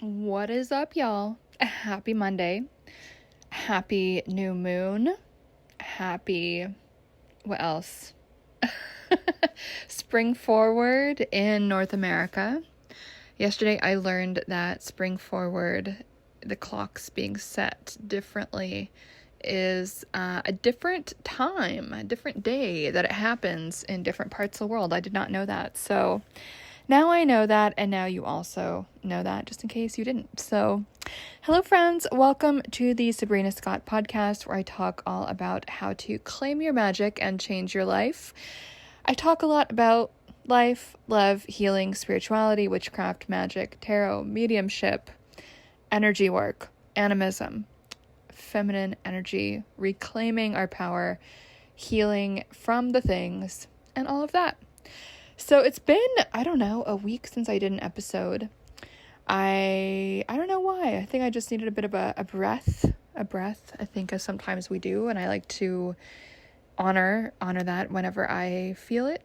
What is up, y'all? Happy Monday. Happy new moon. Happy, what else? Spring forward in North America. Yesterday I learned that spring forward, the clocks being set differently, is a different time, a different day that it happens in different parts of the world. I did not know that. So now I know that, and now you also know that, just in case you didn't. So, hello, friends. Welcome to the Sabrina Scott podcast, where I talk all about how to claim your magic and change your life. I talk a lot about life, love, healing, spirituality, witchcraft, magic, tarot, mediumship, energy work, animism, feminine energy, reclaiming our power, healing from the things, and all of that. So it's been, a week since I did an episode. I don't know why. I think I just needed a bit of a breath, I think, as sometimes we do, and I like to honor that whenever I feel it.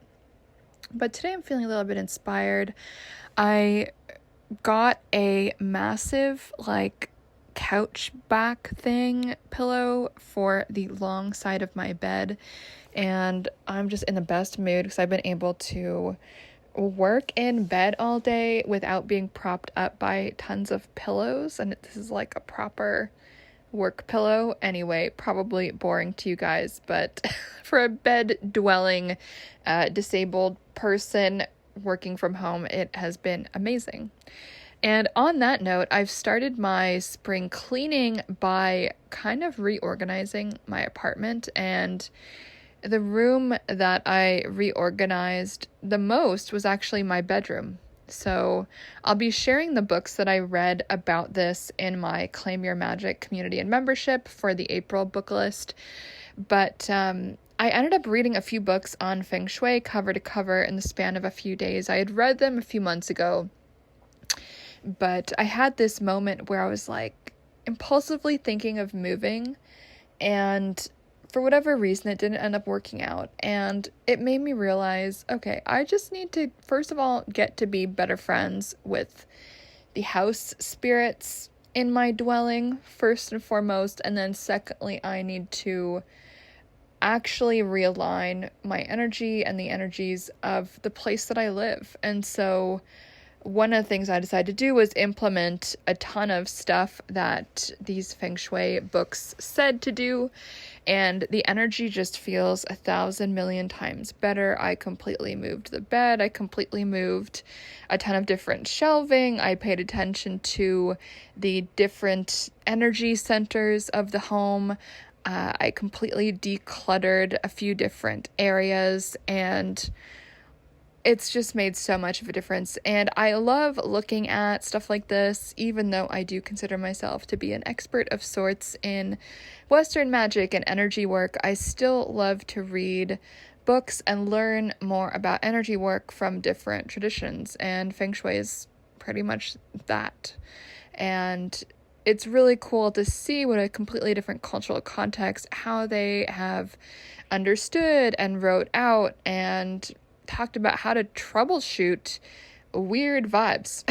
But today I'm feeling a little bit inspired. I got a massive, couch back thing pillow for the long side of my bed, and I'm just in the best mood because I've been able to work in bed all day without being propped up by tons of pillows, and this is like a proper work pillow. Anyway, probably boring to you guys, but for a bed dwelling disabled person working from home, it has been amazing. And on that note, I've started my spring cleaning by kind of reorganizing my apartment, and the room that I reorganized the most was actually my bedroom. So I'll be sharing the books that I read about this in my Claim Your Magic community and membership for the April book list. But I ended up reading a few books on Feng Shui cover to cover in the span of a few days. I had read them a few months ago, but I had this moment where I was like impulsively thinking of moving, and for whatever reason, it didn't end up working out. And it made me realize, okay, I just need to, first of all, get to be better friends with the house spirits in my dwelling, first and foremost. And then secondly, I need to actually realign my energy and the energies of the place that I live. And so one of the things I decided to do was implement a ton of stuff that these Feng Shui books said to do, and the energy just feels 1,000 million times better. I completely moved the bed. I completely moved a ton of different shelving. I paid attention to the different energy centers of the home. I completely decluttered a few different areas, and it's just made so much of a difference. And I love looking at stuff like this, even though I do consider myself to be an expert of sorts in Western magic and energy work. I still love to read books and learn more about energy work from different traditions, and Feng Shui is pretty much that. And it's really cool to see what a completely different cultural context, how they have understood and wrote out and talked about how to troubleshoot weird vibes.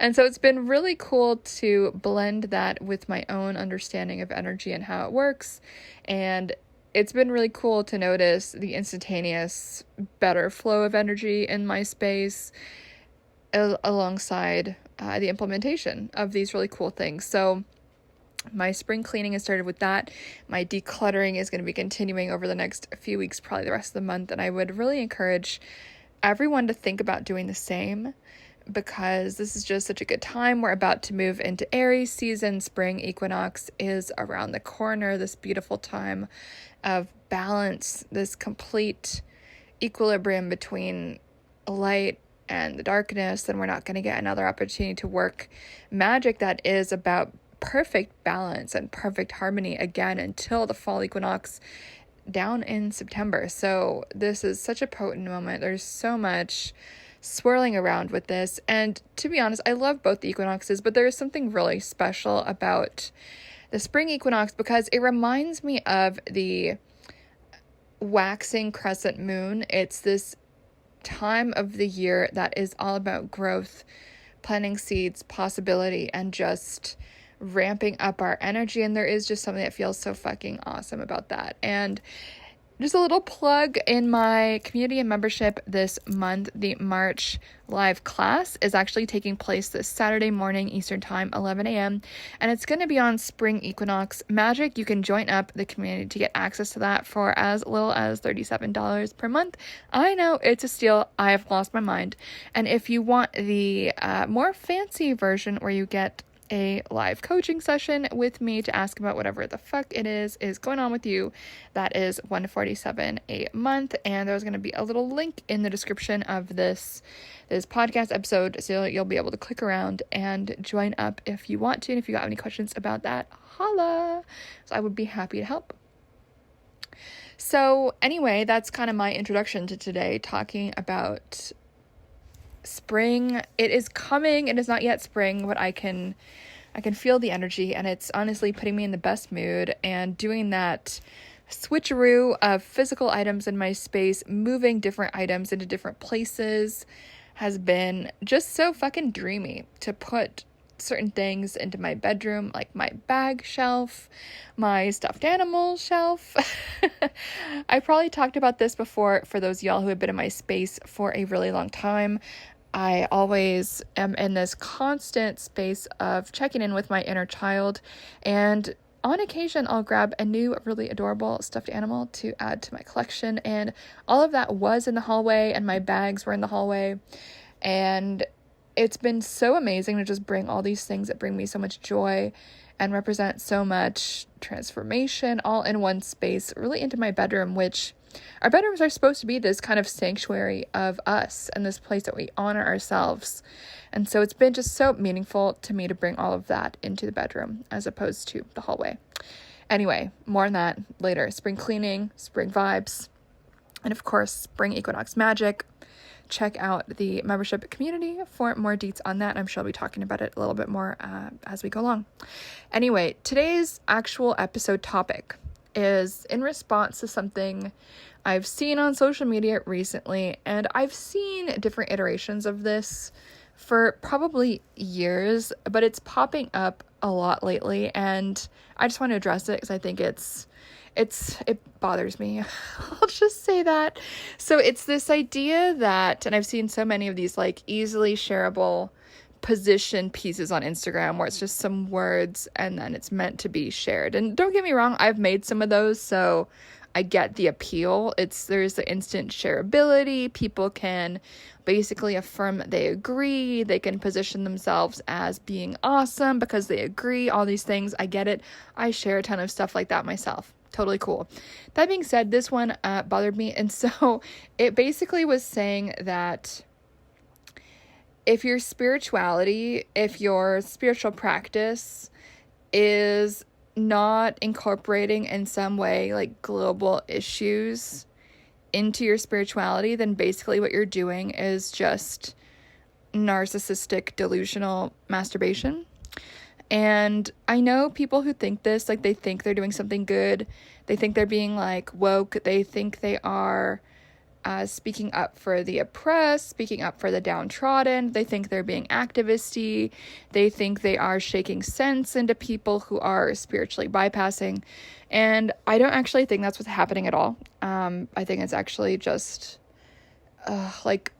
And so it's been really cool to blend that with my own understanding of energy and how it works. And it's been really cool to notice the instantaneous better flow of energy in my space alongside the implementation of these really cool things. So my spring cleaning has started with that. My decluttering is going to be continuing over the next few weeks, probably the rest of the month. And I would really encourage everyone to think about doing the same, because this is just such a good time. We're about to move into Aries season. Spring equinox is around the corner. This beautiful time of balance, this complete equilibrium between light and the darkness. And we're not going to get another opportunity to work magic that is about perfect balance and perfect harmony again until the fall equinox down in September. So this is such a potent moment. There's so much swirling around with this. And to be honest, I love both the equinoxes, but there is something really special about the spring equinox because it reminds me of the waxing crescent moon. It's this time of the year that is all about growth, planting seeds, possibility, and just ramping up our energy. And there is just something that feels so fucking awesome about that. And just a little plug in my community and membership this month. The March live class is actually taking place this Saturday morning, Eastern Time, 11 a.m. And it's going to be on spring equinox magic. You can join up the community to get access to that for as little as $37 per month. I know, it's a steal. I have lost my mind. And if you want the more fancy version where you get a live coaching session with me to ask about whatever the fuck it is going on with you, that is $147 a month. And there's going to be a little link in the description of this podcast episode, so you'll be able to click around and join up if you want to. And if you got any questions about that, holla. So I would be happy to help. So anyway, that's kind of my introduction to today, talking about spring. It is coming. It is not yet spring, but I can feel the energy, and it's honestly putting me in the best mood. And doing that switcheroo of physical items in my space, moving different items into different places, has been just so fucking dreamy. To put certain things into my bedroom, like my bag shelf, my stuffed animal shelf. I probably talked about this before for those y'all who have been in my space for a really long time. I always am in this constant space of checking in with my inner child, and on occasion I'll grab a new really adorable stuffed animal to add to my collection. And all of that was in the hallway, and my bags were in the hallway, and it's been so amazing to just bring all these things that bring me so much joy and represent so much transformation all in one space, really into my bedroom, which our bedrooms are supposed to be this kind of sanctuary of us and this place that we honor ourselves. And so it's been just so meaningful to me to bring all of that into the bedroom as opposed to the hallway. Anyway, more on that later. Spring cleaning, spring vibes, and of course, spring equinox magic. Check out the membership community for more deets on that. I'm sure I'll be talking about it a little bit more as we go along. Anyway, today's actual episode topic is in response to something I've seen on social media recently, and I've seen different iterations of this for probably years, but it's popping up a lot lately, and I just want to address it because I think it bothers me. I'll just say that. So it's this idea that, and I've seen so many of these like easily shareable position pieces on Instagram where it's just some words and then it's meant to be shared. And don't get me wrong, I've made some of those, so I get the appeal. There's the instant shareability. People can basically affirm that they agree. They can position themselves as being awesome because they agree. All these things, I get it. I share a ton of stuff like that myself. Totally cool. That being said, this one bothered me. And so it basically was saying that if your spirituality, if your spiritual practice is not incorporating in some way like global issues into your spirituality, then basically what you're doing is just narcissistic, delusional masturbation. And I know people who think this, like they think they're doing something good. They think they're being like woke. They think they are speaking up for the oppressed, speaking up for the downtrodden. They think they're being activisty. They think they are shaking sense into people who are spiritually bypassing. And I don't actually think that's what's happening at all. I think it's actually just like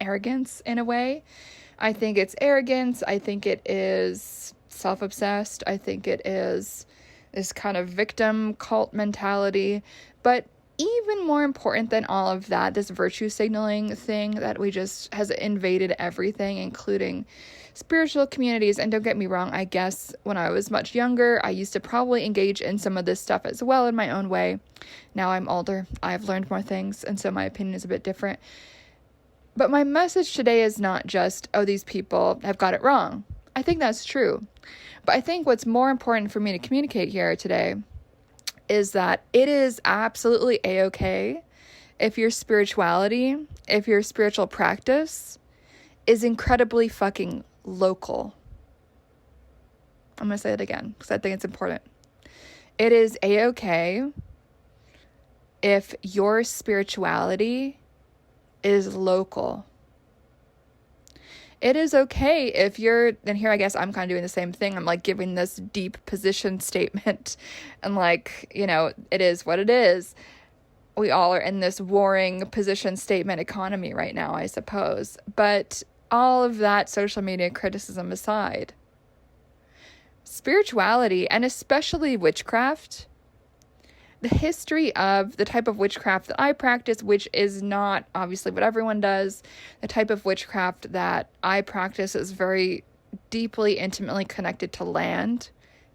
arrogance in a way. I think it's arrogance. I think it is self-obsessed. I think it is this kind of victim cult mentality. But even more important than all of that, this virtue signaling thing that has invaded everything, including spiritual communities. And don't get me wrong, I guess when I was much younger, I used to probably engage in some of this stuff as well in my own way. Now I'm older, I've learned more things, and so my opinion is a bit different. But my message today is not just, oh, these people have got it wrong. I think that's true. But I think what's more important for me to communicate here today is that it is absolutely a-okay if your spirituality, if your spiritual practice is incredibly fucking local. I'm going to say it again because I think it's important. It is a-okay if your spirituality is local. it is okay if you're, and here I guess I'm kind of doing the same thing. I'm like giving this deep position statement and like, it is what it is. We all are in this warring position statement economy right now, I suppose. But all of that social media criticism aside, spirituality, and especially witchcraft, the history of the type of witchcraft that I practice, which is not obviously what everyone does, the type of witchcraft that I practice is very deeply, intimately connected to land,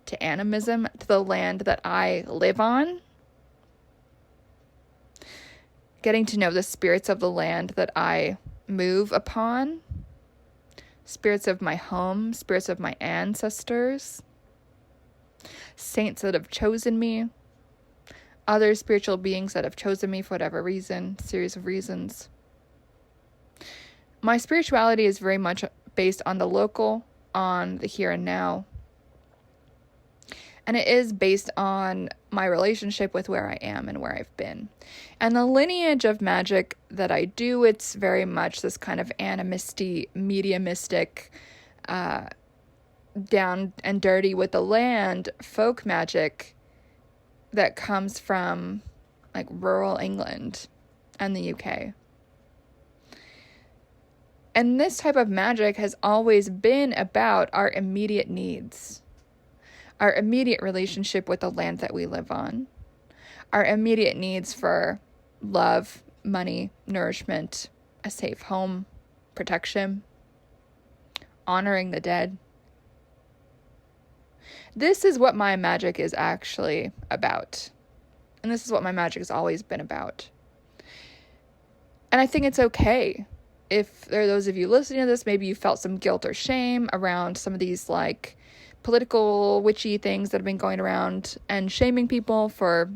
to animism, to the land that I live on. Getting to know the spirits of the land that I move upon, spirits of my home, spirits of my ancestors, saints that have chosen me, other spiritual beings that have chosen me for whatever reason, series of reasons. My spirituality is very much based on the local, on the here and now. And it is based on my relationship with where I am and where I've been. And the lineage of magic that I do, it's very much this kind of animisty, mediumistic, down and dirty with the land folk magic that comes from like rural England and the UK. And this type of magic has always been about our immediate needs, our immediate relationship with the land that we live on, our immediate needs for love, money, nourishment, a safe home, protection, honoring the dead. This is what my magic is actually about. And this is what my magic has always been about. And I think it's okay if there are those of you listening to this, maybe you felt some guilt or shame around some of these like political witchy things that have been going around and shaming people for,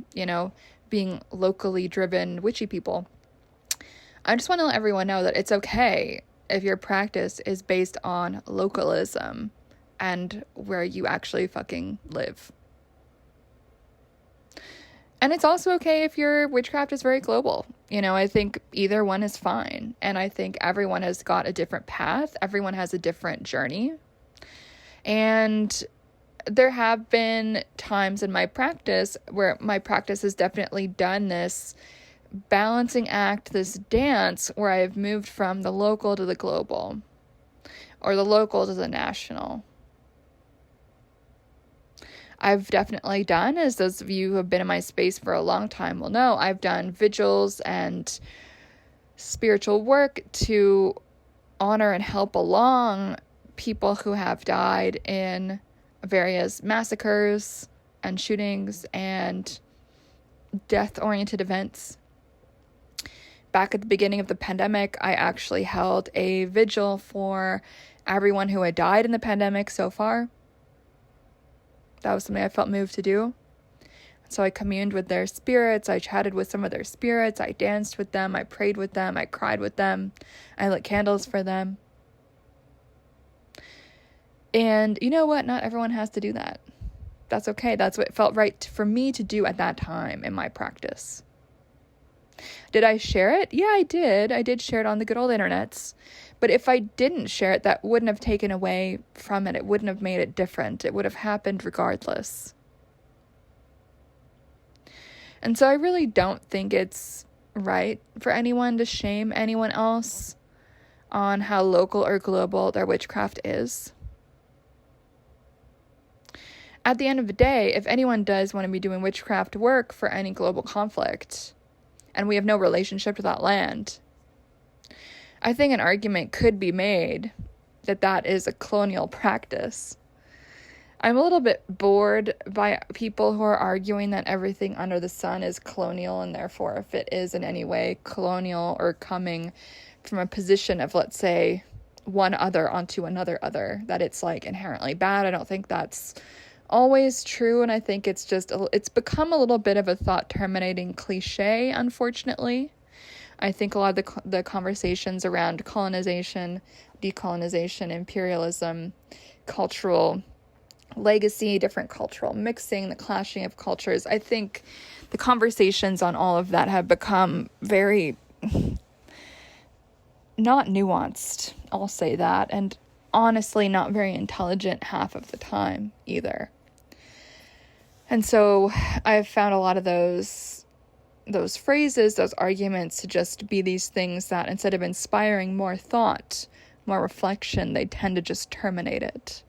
being locally driven witchy people. I just want to let everyone know that it's okay if your practice is based on localism and where you actually fucking live. And it's also okay if your witchcraft is very global. I think either one is fine. And I think everyone has got a different path. Everyone has a different journey. And there have been times in my practice where my practice has definitely done this balancing act, this dance where I've moved from the local to the global, or the local to the national. I've definitely done, as those of you who have been in my space for a long time will know, I've done vigils and spiritual work to honor and help along people who have died in various massacres and shootings and death-oriented events. Back at the beginning of the pandemic, I actually held a vigil for everyone who had died in the pandemic so far. That was something I felt moved to do. So I communed with their spirits. I chatted with some of their spirits. I danced with them. I prayed with them. I cried with them. I lit candles for them. And you know what? Not everyone has to do that. That's okay. That's what felt right for me to do at that time in my practice. Did I share it? Yeah, I did. I did share it on the good old internets. But if I didn't share it, that wouldn't have taken away from it. It wouldn't have made it different. It would have happened regardless. And so I really don't think it's right for anyone to shame anyone else on how local or global their witchcraft is. At the end of the day, if anyone does want to be doing witchcraft work for any global conflict, and we have no relationship to that land, I think an argument could be made that that is a colonial practice. I'm a little bit bored by people who are arguing that everything under the sun is colonial, and therefore if it is in any way colonial or coming from a position of, let's say, one other onto another other, that it's like inherently bad. I don't think that's always true, and I think it's become a little bit of a thought-terminating cliche, unfortunately. I think a lot of the conversations around colonization, decolonization, imperialism, cultural legacy, different cultural mixing, the clashing of cultures, I think the conversations on all of that have become very not nuanced, I'll say that, and honestly not very intelligent half of the time either. And so I've found a lot of those phrases, those arguments to just be these things that instead of inspiring more thought, more reflection, they tend to just terminate it.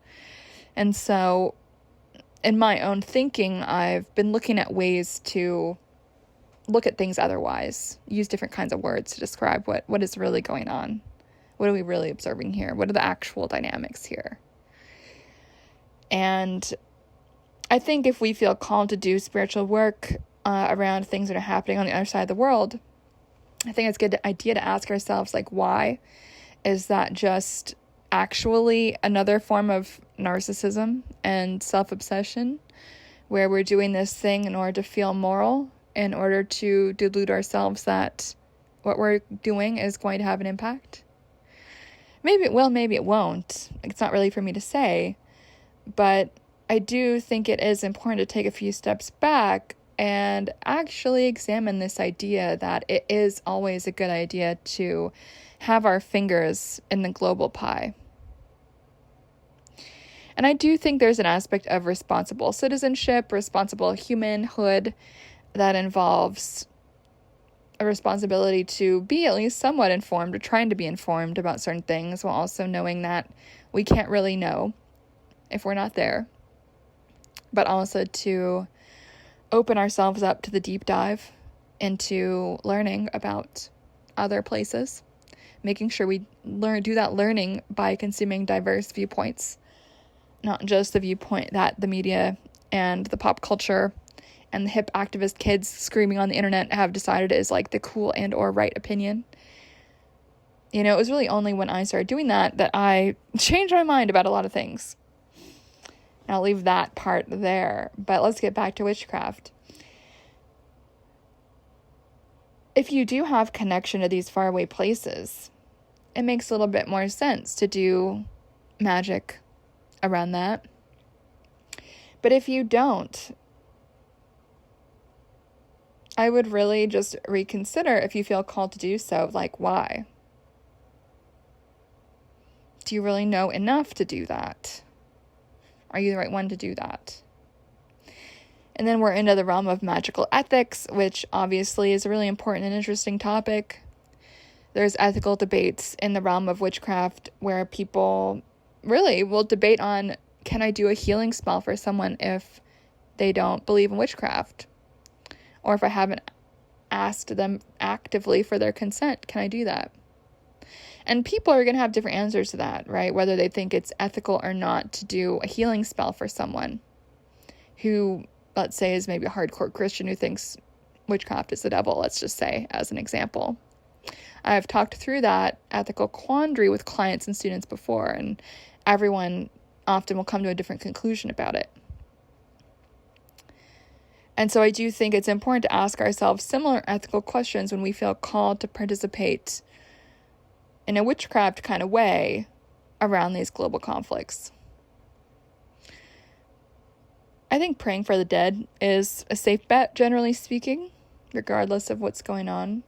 And so in my own thinking, I've been looking at ways to look at things otherwise, use different kinds of words to describe what is really going on. What are we really observing here? What are the actual dynamics here? And I think if we feel called to do spiritual work around things that are happening on the other side of the world, I think it's a good idea to ask ourselves, like, why? Is that just actually another form of narcissism and self-obsession, where we're doing this thing in order to feel moral, in order to delude ourselves that what we're doing is going to have an impact? Maybe it will, maybe it won't. It's not really for me to say, but I do think it is important to take a few steps back and actually examine this idea that it is always a good idea to have our fingers in the global pie. And I do think there's an aspect of responsible citizenship, responsible humanhood that involves a responsibility to be at least somewhat informed, or trying to be informed about certain things, while also knowing that we can't really know if we're not there, but also to open ourselves up to the deep dive into learning about other places, making sure we do that learning by consuming diverse viewpoints, not just the viewpoint that the media and the pop culture and the hip activist kids screaming on the internet have decided is like the cool and or right opinion. You know, it was really only when I started doing that I changed my mind about a lot of things. And I'll leave that part there, but let's get back to witchcraft. If you do have connection to these faraway places, it makes a little bit more sense to do magic around that. But if you don't, I would really just reconsider if you feel called to do so, like, why? Do you really know enough to do that? Are you the right one to do that? And then we're into the realm of magical ethics, which obviously is a really important and interesting topic. There's ethical debates in the realm of witchcraft where people really will debate on, can I do a healing spell for someone if they don't believe in witchcraft? Or if I haven't asked them actively for their consent, can I do that? And people are going to have different answers to that, right? Whether they think it's ethical or not to do a healing spell for someone who, let's say, is maybe a hardcore Christian who thinks witchcraft is the devil, let's just say, as an example. I've talked through that ethical quandary with clients and students before, and everyone often will come to a different conclusion about it. And so I do think it's important to ask ourselves similar ethical questions when we feel called to participate in a witchcraft kind of way around these global conflicts. I think praying for the dead is a safe bet, generally speaking, regardless of what's going on.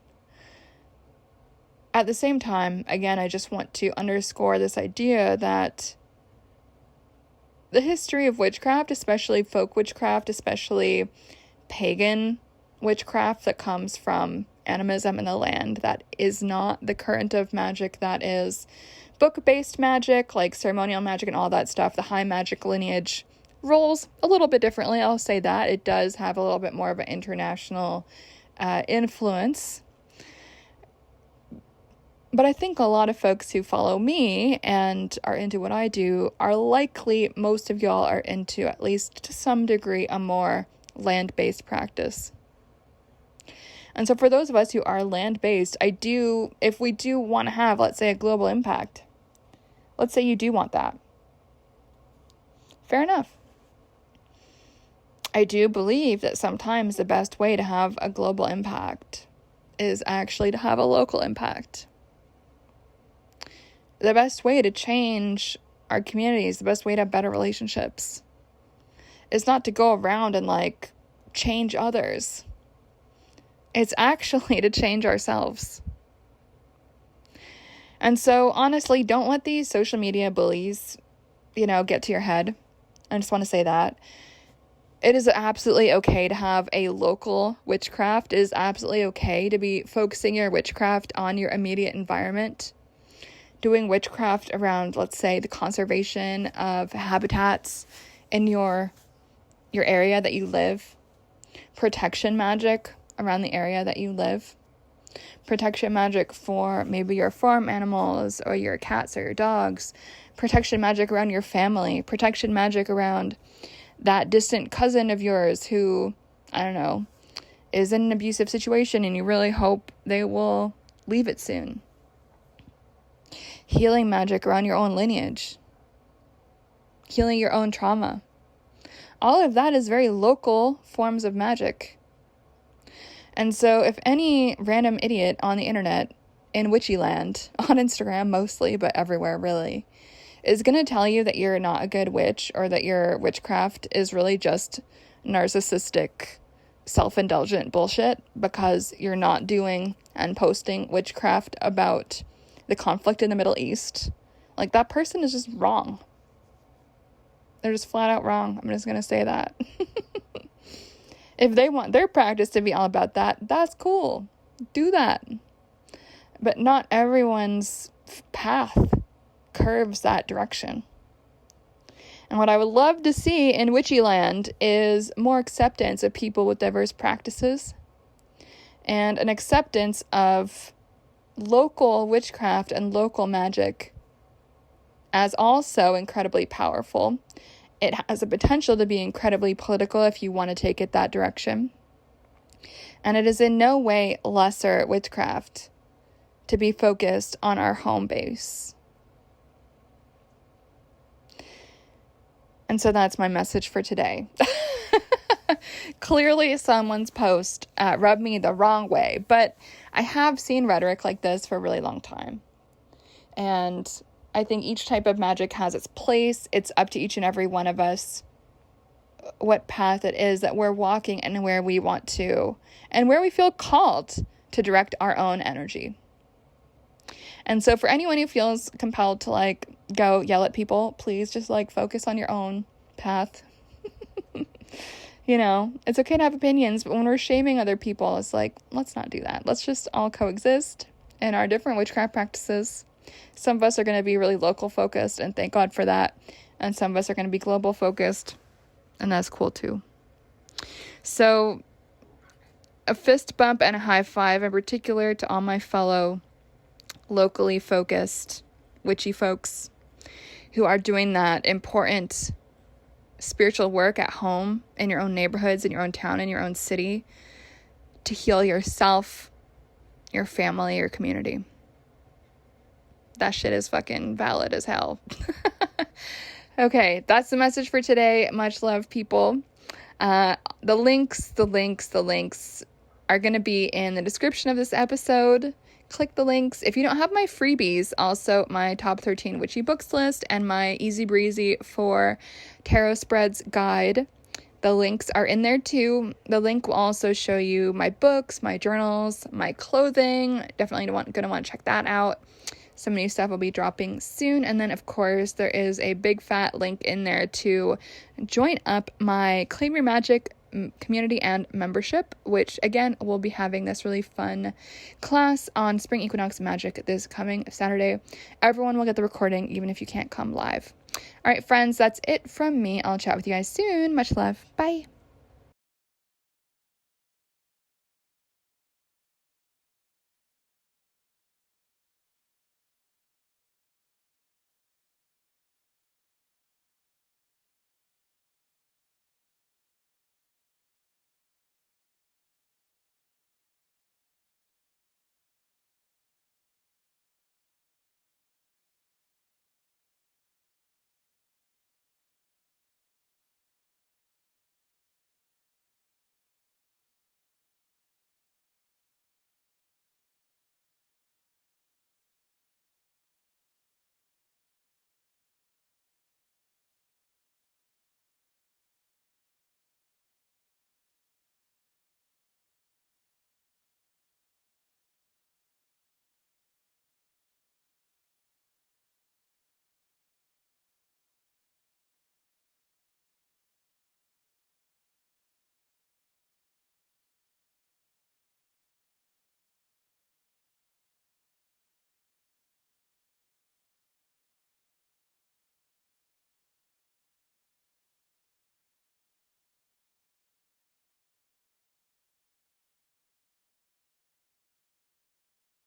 At the same time, again, I just want to underscore this idea that the history of witchcraft, especially folk witchcraft, especially pagan witchcraft that comes from animism in the land, that is not the current of magic that is book-based magic, like ceremonial magic and all that stuff. The high magic lineage rolls a little bit differently, I'll say that. It does have a little bit more of an international influence. But I think a lot of folks who follow me and are into what I do are likely, most of y'all are into, at least to some degree, a more land-based practice. And so for those of us who are land-based, if we do want to have, let's say, a global impact, let's say you do want that. Fair enough. I do believe that sometimes the best way to have a global impact is actually to have a local impact. The best way to change our communities, the best way to have better relationships, is not to go around and change others. It's actually to change ourselves. And so, honestly, don't let these social media bullies, get to your head. I just want to say that. It is absolutely okay to have a local witchcraft. It is absolutely okay to be focusing your witchcraft on your immediate environment. Doing witchcraft around, let's say, the conservation of habitats in your area that you live. Protection magic around the area that you live. Protection magic for maybe your farm animals or your cats or your dogs. Protection magic around your family. Protection magic around that distant cousin of yours who, I don't know, is in an abusive situation and you really hope they will leave it soon. Healing magic around your own lineage. Healing your own trauma. All of that is very local forms of magic. And so if any random idiot on the internet, in witchy land, on Instagram mostly, but everywhere really, is going to tell you that you're not a good witch or that your witchcraft is really just narcissistic, self-indulgent bullshit because you're not doing and posting witchcraft about the conflict in the Middle East, like, that person is just wrong. They're just flat out wrong. I'm just going to say that. If they want their practice to be all about that, that's cool. Do that. But not everyone's path curves that direction. And what I would love to see in witchy land is more acceptance of people with diverse practices and an acceptance of local witchcraft and local magic as also incredibly powerful. It has a potential to be incredibly political if you want to take it that direction. And it is in no way lesser witchcraft to be focused on our home base. And so that's my message for today. Clearly someone's post rubbed me the wrong way, but I have seen rhetoric like this for a really long time. And I think each type of magic has its place. It's up to each and every one of us what path it is that we're walking and where we want to, and where we feel called to direct our own energy. And so for anyone who feels compelled to go yell at people, please just focus on your own path. It's okay to have opinions, but when we're shaming other people, it's let's not do that. Let's just all coexist in our different witchcraft practices. Some of us are going to be really local focused, and thank God for that. And some of us are going to be global focused, and that's cool too. So a fist bump and a high five in particular to all my fellow locally focused witchy folks who are doing that important spiritual work at home, in your own neighborhoods, in your own town, in your own city, to heal yourself, your family, your community. That shit is fucking valid as hell. Okay, that's the message for today. Much love, people. The links are going to be in the description of this episode. Click the links. If you don't have my freebies, also my top 13 witchy books list and my easy breezy for tarot spreads guide, the links are in there too. The link will also show you my books, my journals, my clothing. Definitely going to want to check that out. Some new stuff will be dropping soon. And then, of course, there is a big fat link in there to join up my Claim Your Magic community and membership, which, again, we'll be having this really fun class on Spring Equinox Magic this coming Saturday. Everyone will get the recording, even if you can't come live. All right, friends, that's it from me. I'll chat with you guys soon. Much love. Bye.